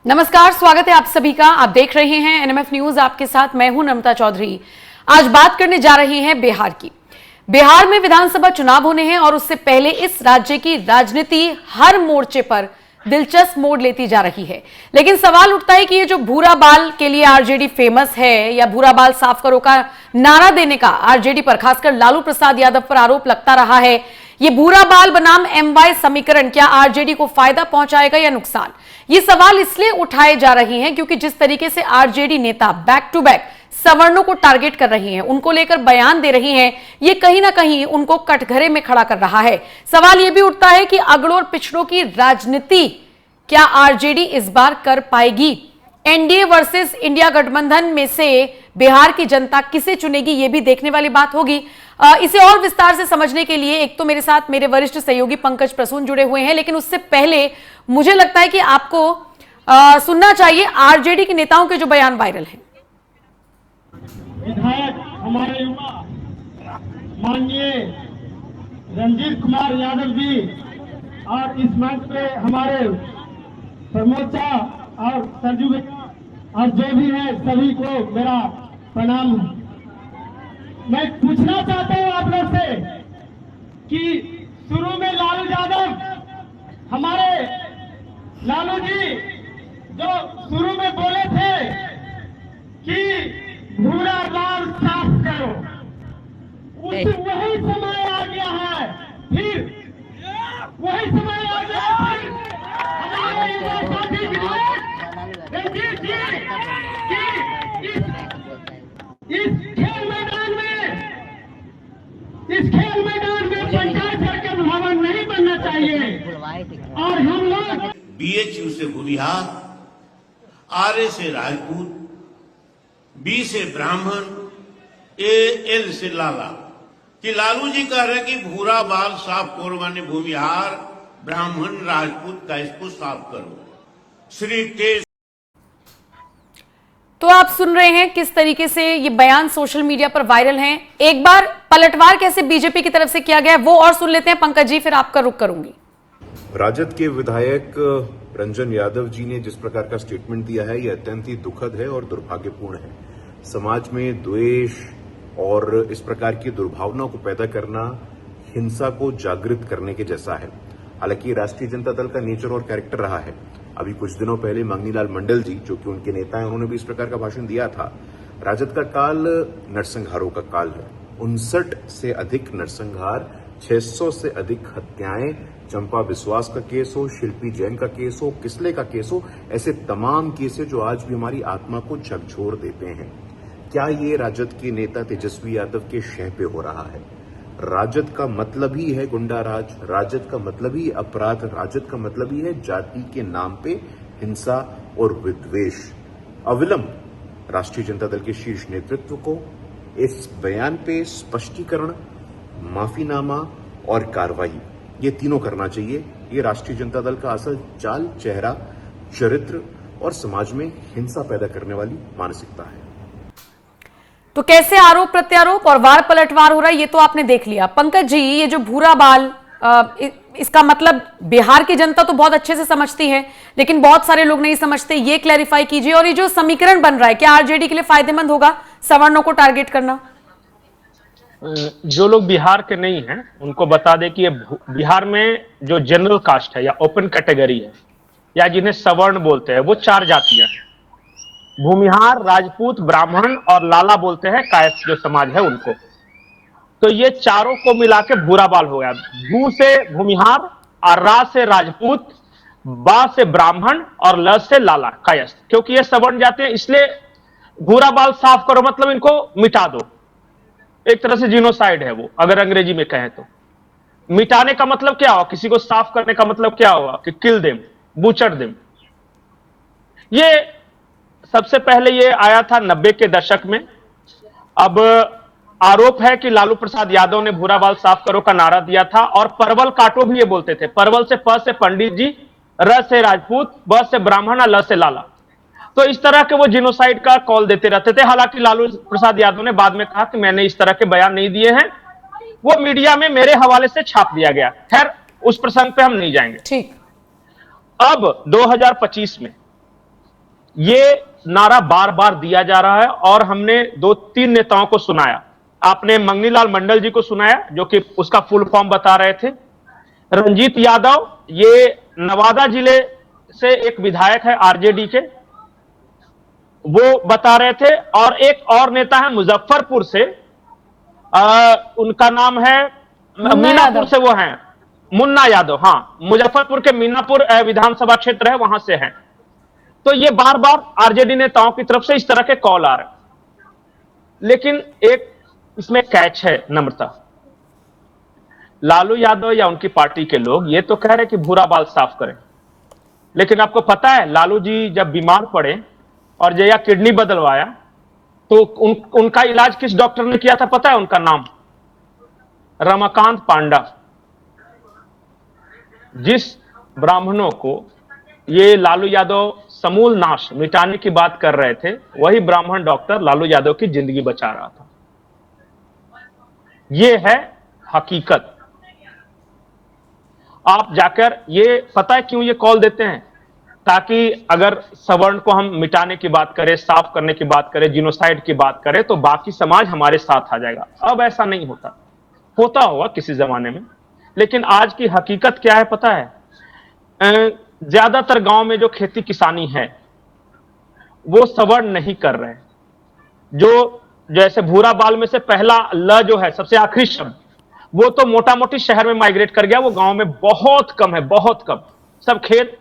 नमस्कार, स्वागत है आप सभी का। आप देख रहे हैं एनएमएफ न्यूज। आपके साथ मैं हूं नम्रता चौधरी। आज बात करने जा रहे हैं बिहार की। बिहार में विधानसभा चुनाव होने हैं और उससे पहले इस राज्य की राजनीति हर मोर्चे पर दिलचस्प मोड़ लेती जा रही है। लेकिन सवाल उठता है कि ये जो भूरा बाल के लिए आरजेडी फेमस है, या भूरा बाल साफ करो का नारा देने का आरजेडी पर, खासकर लालू प्रसाद यादव पर आरोप लगता रहा है, ये भूरा बाल बनाम एमवाई समीकरण क्या आरजेडी को फायदा पहुंचाएगा या नुकसान? ये सवाल इसलिए उठाए जा रहे हैं क्योंकि जिस तरीके से आरजेडी नेता बैक टू बैक सवर्णों को टारगेट कर रही हैं, उनको लेकर बयान दे रही हैं, ये कहीं ना कहीं उनको कटघरे में खड़ा कर रहा है। सवाल यह भी उठता है कि अगड़ों और पिछड़ों की राजनीति क्या आरजेडी इस बार कर पाएगी? एनडीए वर्सेस इंडिया गठबंधन में से बिहार की जनता किसे चुनेगी, यह भी देखने वाली बात होगी। इसे और विस्तार से समझने के लिए एक तो मेरे साथ मेरे वरिष्ठ सहयोगी पंकज प्रसून जुड़े हुए हैं, लेकिन उससे पहले मुझे लगता है कि आपको सुनना चाहिए आरजेडी के नेताओं के जो बयान वायरल हैं। विधायक हमारे युवा माननीय रंजीत कुमार यादव जी और इस मंच पे हमारे प्रमोचा और सरजू और जो भी है सभी को मेरा प्रणाम। मैं पूछना चाहता हूं आप लोग से कि शुरू में लालू यादव हमारे लालू जी जो शुरू में बोले थे कि भूरा बाल साफ करो, वही समय आ गया है, फिर वही समय आ गया है, फिर हमारे युवा साथी विधायक रंजीत जी कि इस खेल मैदान में पंचायत सर्कल भवन नहीं बनना चाहिए। और हम लोग बीएचयू से भूमिहार, आरए से राजपूत, बी से ब्राह्मण, एल से लाला, कि लालू जी कह रहे कि भूरा बाल साफ करो, माने भूमिहार, ब्राह्मण, राजपूत का इसको साफ करो। श्री के तो आप सुन रहे हैं किस तरीके से ये बयान सोशल मीडिया पर वायरल हैं। एक बार पलटवार कैसे बीजेपी की तरफ से किया गया वो और सुन लेते हैं पंकज जी, फिर आपका रुख करूंगी। राजद के विधायक रंजन यादव जी ने जिस प्रकार का स्टेटमेंट दिया है, यह अत्यंत ही दुखद है और दुर्भाग्यपूर्ण है। समाज में द्वेष और इस प्रकार की दुर्भावना को पैदा करना हिंसा को जागृत करने के जैसा है। हालांकि राष्ट्रीय जनता दल का नेचर और कैरेक्टर रहा है। अभी कुछ दिनों पहले मंगनीलाल मंडल जी, जो कि उनके नेता हैं, उन्होंने भी इस प्रकार का भाषण दिया था। राजद का काल नरसंहारों का काल है। 59 से अधिक नरसंहार, 600 से अधिक हत्याएं, चंपा विश्वास का केस हो, शिल्पी जैन का केस हो, किसले का केस हो, ऐसे तमाम केस जो आज भी हमारी आत्मा को झकझोर देते हैं। क्या ये राजद के नेता तेजस्वी यादव के शह पे हो रहा है? राजद का मतलब ही है गुंडा राज, राजद का मतलब ही अपराध, राजद का मतलब ही है जाति के नाम पे हिंसा और विद्वेष। अविलंब राष्ट्रीय जनता दल के शीर्ष नेतृत्व को इस बयान पे स्पष्टीकरण, माफीनामा और कार्रवाई, ये तीनों करना चाहिए। ये राष्ट्रीय जनता दल का असल चाल, चेहरा, चरित्र और समाज में हिंसा पैदा करने वाली मानसिकता है। तो कैसे आरोप प्रत्यारोप और वार पलटवार हो रहा है ये तो आपने देख लिया। पंकज जी, ये जो भूरा बाल, इसका मतलब बिहार की जनता तो बहुत अच्छे से समझती है, लेकिन बहुत सारे लोग नहीं समझते, ये क्लैरिफाई कीजिए। और ये जो समीकरण बन रहा है, क्या आरजेडी के लिए फायदेमंद होगा सवर्णों को टारगेट करना? जो लोग बिहार के नहीं हैं उनको बता दें कि ये बिहार में जो जनरल कास्ट है या ओपन कैटेगरी है या जिन्हें सवर्ण बोलते हैं, वो 4 जातियां हैं। भूमिहार, राजपूत, ब्राह्मण और लाला बोलते हैं कायस्थ जो समाज है उनको। तो ये चारों को मिला के भूरा बाल हो गया। भू से भूमिहार और रा से राजपूत, बा से ब्राह्मण और ल से लाला कायस्थ। क्योंकि ये सवर्ण जाते हैं इसलिए भूरा बाल साफ करो मतलब इनको मिटा दो। एक तरह से जीनोसाइड है वो, अगर अंग्रेजी में कहें तो। मिटाने का मतलब क्या हुआ, किसी को साफ करने का मतलब क्या हुआ कि किल देम, बुचर देम। ये सबसे पहले ये आया था 90 के दशक में। अब आरोप है कि लालू प्रसाद यादव ने भूरा बाल साफ करो का नारा दिया था और परवल काटो भी ये बोलते थे। परवल से प से पंडित जी, र से राजपूत, ब से ब्राह्मण और ल से लाला। तो इस तरह के वो जिनोसाइड का कॉल देते रहते थे। हालांकि लालू प्रसाद यादव ने बाद में कहा कि मैंने इस तरह के बयान नहीं दिए हैं, वो मीडिया में मेरे हवाले से छाप दिया गया। खैर उस प्रसंग पे हम नहीं जाएंगे। ठीक। अब 2025 में ये नारा बार बार दिया जा रहा है और हमने 2-3 नेताओं को सुनाया। आपने मंगनीलाल मंडल जी को सुनाया जो कि उसका फुल फॉर्म बता रहे थे। रंजीत यादव, ये नवादा जिले से एक विधायक है आरजेडी के, वो बता रहे थे। और एक और नेता है मुजफ्फरपुर से, उनका नाम है मीनापुर से, वो हैं मुन्ना यादव। हाँ, मुजफ्फरपुर के मीनापुर विधानसभा क्षेत्र है, वहां से हैं। तो ये बार बार आरजेडी नेताओं की तरफ से इस तरह के कॉल आ रहे हैं। लेकिन एक इसमें कैच है नम्रता, लालू यादव या उनकी पार्टी के लोग ये तो कह रहे कि भूरा बाल साफ करें, लेकिन आपको पता है लालू जी जब बीमार पड़े और जया किडनी बदलवाया तो उनका इलाज किस डॉक्टर ने किया था पता है? उनका नाम रमाकांत पांडा। जिस ब्राह्मणों को ये लालू यादव समूल नाश मिटाने की बात कर रहे थे, वही ब्राह्मण डॉक्टर लालू यादव की जिंदगी बचा रहा था। ये है हकीकत। आप जाकर, ये पता है क्यों ये कॉल देते हैं? ताकि अगर सवर्ण को हम मिटाने की बात करें, साफ करने की बात करें, जिनोसाइड की बात करें, तो बाकी समाज हमारे साथ आ जाएगा। अब ऐसा नहीं होता, होता होगा किसी जमाने में, लेकिन आज की हकीकत क्या है पता है? ज्यादातर गांव में जो खेती किसानी है वो सवर्ण नहीं कर रहे। जो जैसे भूरा बाल में से पहला ल जो है, सबसे आखिरी शब्द, वो तो मोटा मोटी शहर में माइग्रेट कर गया, वो गांव में बहुत कम है, बहुत कम। सब खेत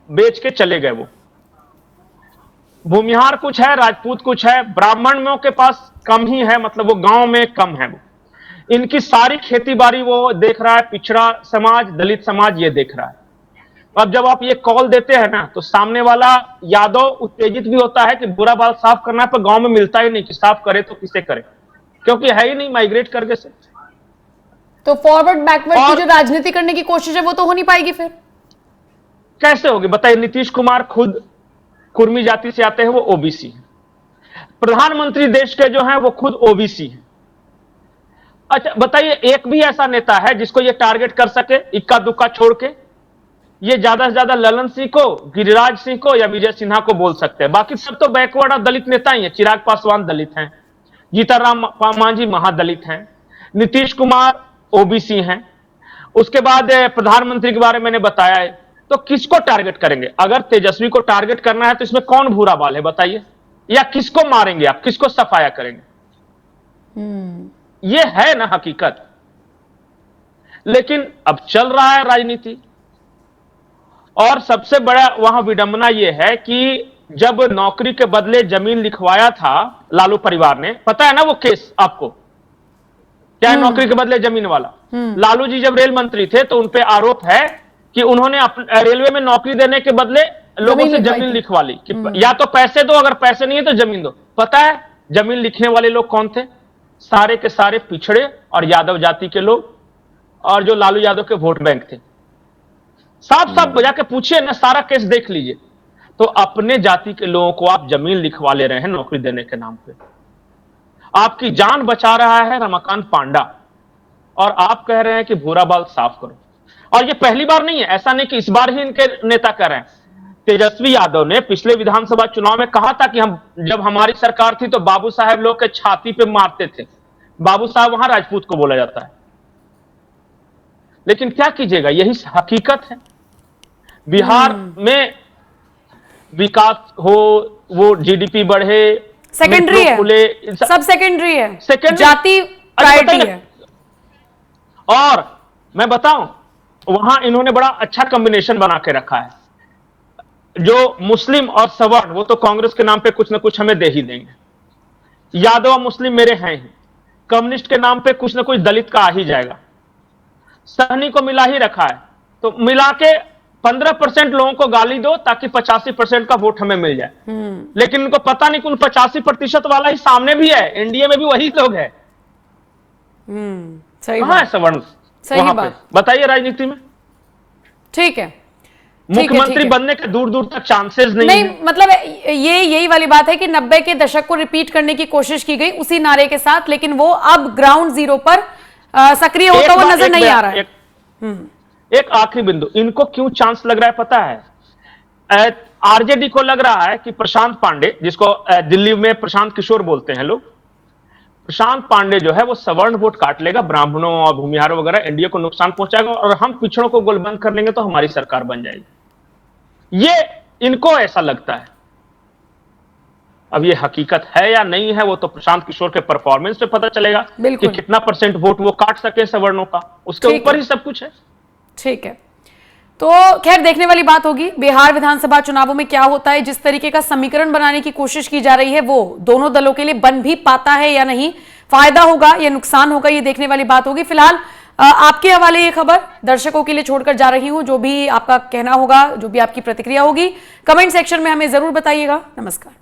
बेच के चले गए। वो भूमिहार कुछ है, राजपूत कुछ है, ब्राह्मणों के पास कम ही है, मतलब वो गांव में कम है। वो इनकी सारी खेती बाड़ी वो देख रहा है, पिछड़ा समाज, दलित समाज ये देख रहा है। अब जब आप ये कॉल देते हैं ना, तो सामने वाला यादव उत्तेजित भी होता है कि बुरा बाल साफ करना है, पर गांव में मिलता ही नहीं कि साफ करे तो किसे करे, क्योंकि है ही नहीं माइग्रेट करके से। तो फॉरवर्ड बैकवर्ड की जो राजनीति करने की कोशिश है वो तो हो नहीं पाएगी। फिर कैसे होगी बताइए? नीतीश कुमार खुद कुर्मी जाति से आते हैं, वो ओबीसी है। प्रधानमंत्री देश के जो हैं वो खुद ओबीसी है। अच्छा बताइए, एक भी ऐसा नेता है जिसको ये टारगेट कर सके इक्का दुक्का छोड़ के? ये ज्यादा से ज्यादा ललन सिंह को, गिरिराज सिंह को या विजय सिन्हा को बोल सकते हैं। बाकी सब तो बैकवर्ड और दलित नेता ही है। चिराग पासवान दलित हैं, जीतनराम मांझी महादलित हैं, नीतीश कुमार ओबीसी हैं। उसके बाद प्रधानमंत्री के बारे में मैंने बताया है। तो किसको टारगेट करेंगे? अगर तेजस्वी को टारगेट करना है तो इसमें कौन भूरा बाल है बताइए? या किसको मारेंगे आप, किसको सफाया करेंगे? ये है ना हकीकत। लेकिन अब चल रहा है राजनीति। और सबसे बड़ा वहां विडंबना यह है कि जब नौकरी के बदले जमीन लिखवाया था लालू परिवार ने, पता है ना वो केस आपको क्या है? नौकरी के बदले जमीन वाला। लालू जी जब रेल मंत्री थे तो उनपे आरोप है कि उन्होंने रेलवे में नौकरी देने के बदले लोगों से जमीन लिखवा ली कि या तो पैसे दो, अगर पैसे नहीं है तो जमीन दो। पता है जमीन लिखने वाले लोग कौन थे? सारे के सारे पिछड़े और यादव जाति के लोग, और जो लालू यादव के वोट बैंक थे। साफ साफ बजा के पूछिए ना, सारा केस देख लीजिए। तो अपने जाति के लोगों को आप जमीन लिखवा ले रहे हैं नौकरी देने के नाम पे। आपकी जान बचा रहा है रमाकांत पांडा, और आप कह रहे हैं कि भूरा बाल साफ करो। और ये पहली बार नहीं है, ऐसा नहीं कि इस बार ही इनके नेता कर रहे हैं। तेजस्वी यादव ने पिछले विधानसभा चुनाव में कहा था कि हम जब हमारी सरकार थी तो बाबू साहब लोग के छाती पे मारते थे। बाबू साहब वहां राजपूत को बोला जाता है। लेकिन क्या कीजिएगा, यही हकीकत है। बिहार में विकास हो, वो जीडीपी बढ़े, सेकेंडरी है, खुले, सब सेकेंडरी है, सेकेंडरी जाति प्रायोरिटी है। और मैं बताऊं, वहां इन्होंने बड़ा अच्छा कॉम्बिनेशन बना के रखा है। जो मुस्लिम और सवर्ण, वो तो कांग्रेस के नाम पे कुछ ना कुछ हमें दे ही देंगे। यादव और मुस्लिम मेरे हैं ही। कम्युनिस्ट के नाम पे कुछ ना कुछ दलित का आ ही जाएगा। सहनी को मिला ही रखा है, तो मिला के 15% लोगों को गाली दो ताकि 85% का वोट हमें मिल जाए। लेकिन उनको पता नहीं कि उन 85% वाला ही सामने भी है, एनडीए में भी वही लोग है। सही कहां है सवर्ण? सही बात बताइए राजनीति में। ठीक है, मुख्यमंत्री बनने के दूर दूर तक चांसेस नहीं है। मतलब यही वाली बात है कि 90 के दशक को रिपीट करने की कोशिश की गई उसी नारे के साथ, लेकिन वो अब ग्राउंड जीरो पर सक्रिय होता हुआ नजर नहीं आ रहा है। एक आखिरी बिंदु, इनको क्यों चांस लग रहा है पता है? आरजेडी को लग रहा है कि प्रशांत पांडे, जिसको दिल्ली में प्रशांत किशोर बोलते हैं लोग, प्रशांत पांडे जो है वो सवर्ण वोट काट लेगा, ब्राह्मणों और भूमिहारों वगैरह, एनडीए को नुकसान पहुंचाएगा और हम पिछड़ों को गोलबंद कर लेंगे तो हमारी सरकार बन जाएगी। ये इनको ऐसा लगता है। अब ये हकीकत है या नहीं है वो तो प्रशांत किशोर के परफॉर्मेंस पे पता चलेगा कि कितना % वोट वो काट सके सवर्णों का, उसके ऊपर ही सब कुछ है। ठीक है, तो खैर देखने वाली बात होगी बिहार विधानसभा चुनावों में क्या होता है। जिस तरीके का समीकरण बनाने की कोशिश की जा रही है वो दोनों दलों के लिए बन भी पाता है या नहीं, फायदा होगा या नुकसान होगा, ये देखने वाली बात होगी। फिलहाल आपके हवाले ये खबर दर्शकों के लिए छोड़कर जा रही हूं। जो भी आपका कहना होगा, जो भी आपकी प्रतिक्रिया होगी, कमेंट सेक्शन में हमें जरूर बताइएगा। नमस्कार।